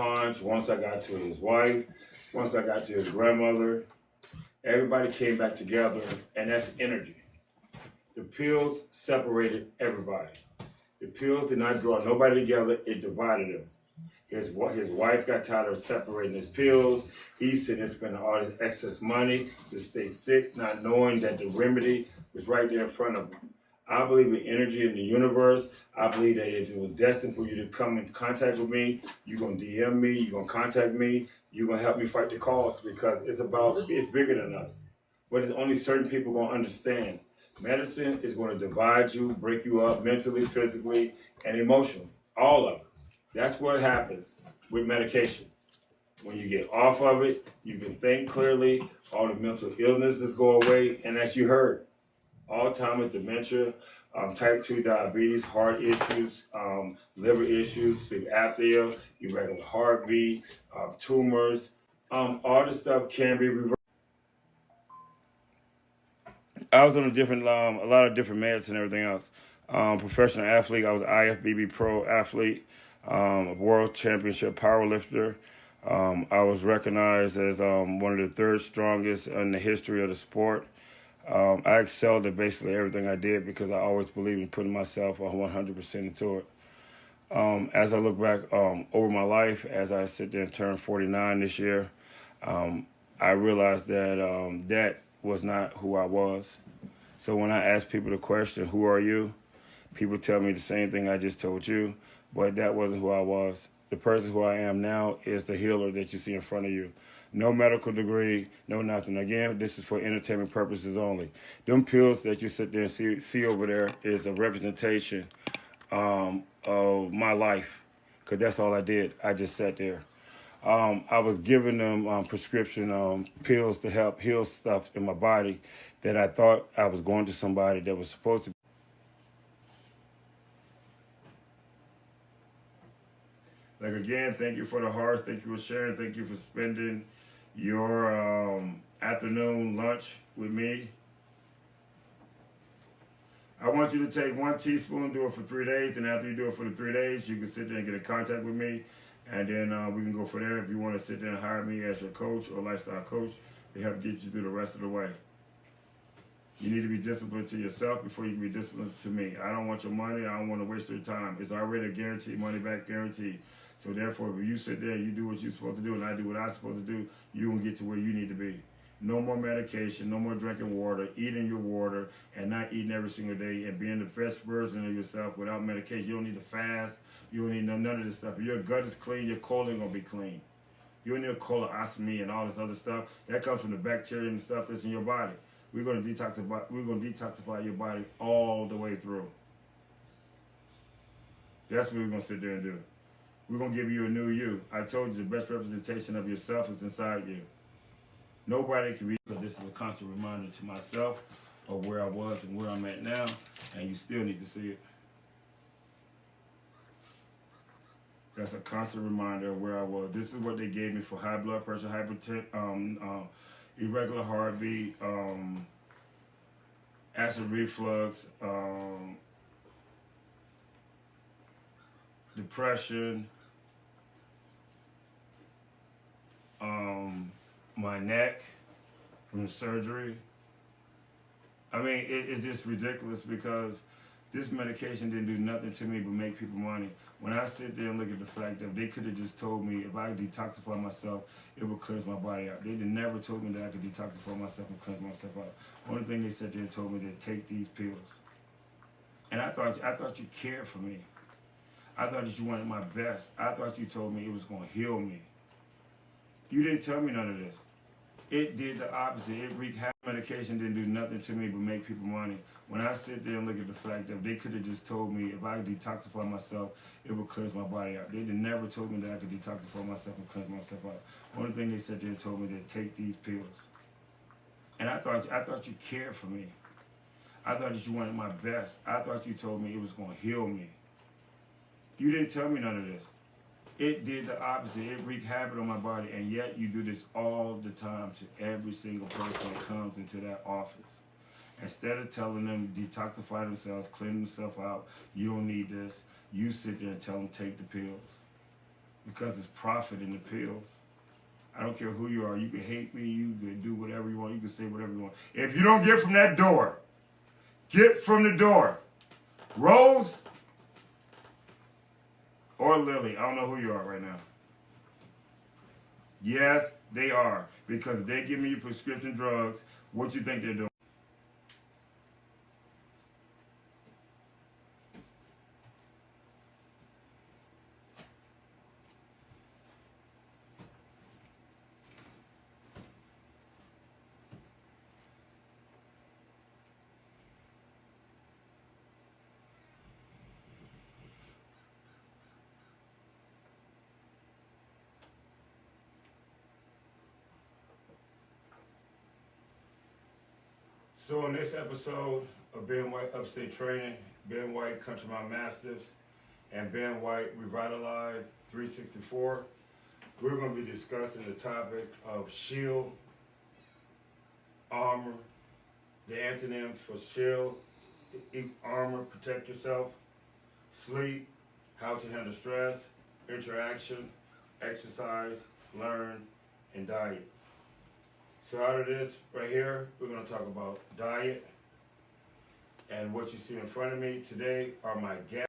Punch, once I got to his wife, once I got to his grandmother, everybody came back together, and that's energy. The pills separated everybody. The pills did not draw nobody together, it divided them. His wife got tired of separating his pills. He's sitting there spending all his excess money to stay sick, not knowing that the remedy was right there in front of him. I believe in energy in the universe. I believe that it was destined for you to come in contact with me. You're going to DM me. You're going to contact me. You're going to help me fight the cause because it's bigger than us. But it's only certain people going to understand. Medicine is going to divide you, break you up mentally, physically, and emotionally. All of it. That's what happens with medication. When you get off of it, you can think clearly. All the mental illnesses go away. And as you heard, Alzheimer's, dementia, type 2 diabetes, heart issues, liver issues, sleep apnea, irregular heartbeat, tumors, all this stuff can be reversed. I was on a lot of different meds and everything else. Professional athlete, I was an IFBB pro athlete, a world championship powerlifter. I was recognized as one of the third strongest in the history of the sport. I excelled at basically everything I did because I always believed in putting myself 100% into it. As I look back over my life, as I sit there and turn 49 this year, I realized that that was not who I was. So when I ask people the question, who are you? People tell me the same thing I just told you, but that wasn't who I was. The person who I am now is the healer that you see in front of you. No medical degree, no nothing. Again, this is for entertainment purposes only. Them pills that you sit there and see over there is a representation of my life, because that's all I did. I just sat there. I was giving them prescription pills to help heal stuff in my body that I thought I was going to somebody that was supposed to. Like, again, thank you for the hearts. Thank you for sharing. Thank you for spending your afternoon lunch with me. I want you to take 1 teaspoon, do it for 3 days, and after you do it for the 3 days, you can sit there and get in contact with me, and then we can go from there. If you want to sit there and hire me as your coach or lifestyle coach to help get you through the rest of the way. You need to be disciplined to yourself before you can be disciplined to me. I don't want your money. I don't want to waste your time. It's already a guaranteed money back guarantee. So therefore, if you sit there and you do what you're supposed to do and I do what I'm supposed to do, you will get to where you need to be. No more medication, no more drinking water, eating your water, and not eating every single day, and being the best version of yourself without medication. You don't need to fast. You don't need none of this stuff. If your gut is clean, your colon going to be clean. You don't need a colostomy and all this other stuff. That comes from the bacteria and stuff that's in your body. We're going to detoxify your body all the way through. That's what we're going to sit there and do. We're going to give you a new you. I told you the best representation of yourself is inside you. Nobody can be, because this is a constant reminder to myself of where I was and where I'm at now, and you still need to see it. That's a constant reminder of where I was. This is what they gave me for high blood pressure, hypertension, irregular heartbeat, acid reflux, depression, my neck from the surgery. I mean, it's just ridiculous because this medication didn't do nothing to me but make people money. When I sit there and look at the fact that they could have just told me if I detoxify myself, it would cleanse my body out. They never told me that I could detoxify myself and cleanse myself out. Only thing they said, they told me to take these pills. And I thought you cared for me. I thought that you wanted my best. I thought you told me it was going to heal me. You didn't tell me none of this. It did the opposite. It wreaked havoc. Medication didn't do nothing to me but make people money. When I sit there and look at the fact that they could have just told me if I detoxify myself, it would cleanse my body out. They never told me that I could detoxify myself and cleanse myself out. Only thing they said, they told me to take these pills. And I thought you cared for me. I thought that you wanted my best. I thought you told me it was going to heal me. You didn't tell me none of this. It did the opposite. It wreaked havoc on my body, and yet you do this all the time to every single person that comes into that office. Instead of telling them detoxify themselves, clean themselves out, you don't need this, you sit there and tell them take the pills. because it's profit in the pills. I don't care who you are. You can hate me. You can do whatever you want. You can say whatever you want. If you don't get from that door, get from the door. Rose or Lily, I don't know who you are right now. Yes, they are. Because if they give me prescription drugs, what you think they're doing? So in this episode of Ben White Upstate Training, Ben White Country Mile Mastiffs, and Ben White REVITALIVE 364, we're going to be discussing the topic of shield, armor, the antonym for shield, armor, protect yourself, sleep, how to handle stress, interaction, exercise, learn, and diet. So out of this right here, we're going to talk about diet, and what you see in front of me today are my guests.